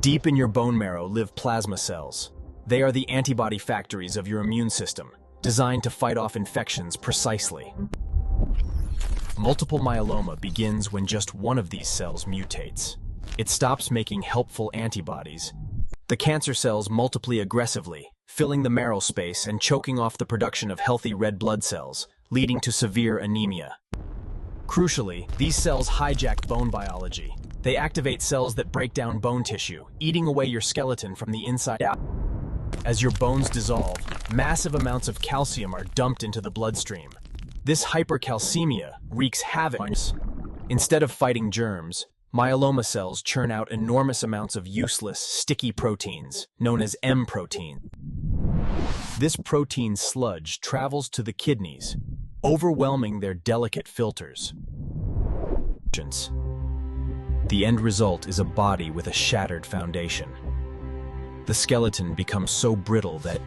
Deep in your bone marrow live plasma cells. They are the antibody factories of your immune system, designed to fight off infections precisely. Multiple myeloma begins when just one of these cells mutates. It stops making helpful antibodies. The cancer cells multiply aggressively, filling the marrow space and choking off the production of healthy red blood cells, leading to severe anemia. Crucially, these cells hijack bone biology. They activate cells that break down bone tissue, eating away your skeleton from the inside out. As your bones dissolve, massive amounts of calcium are dumped into the bloodstream. This hypercalcemia wreaks havoc. Instead of fighting germs, myeloma cells churn out enormous amounts of useless, sticky proteins, known as M protein. This protein sludge travels to the kidneys, overwhelming their delicate filters. The end result is a body with a shattered foundation. The skeleton becomes so brittle that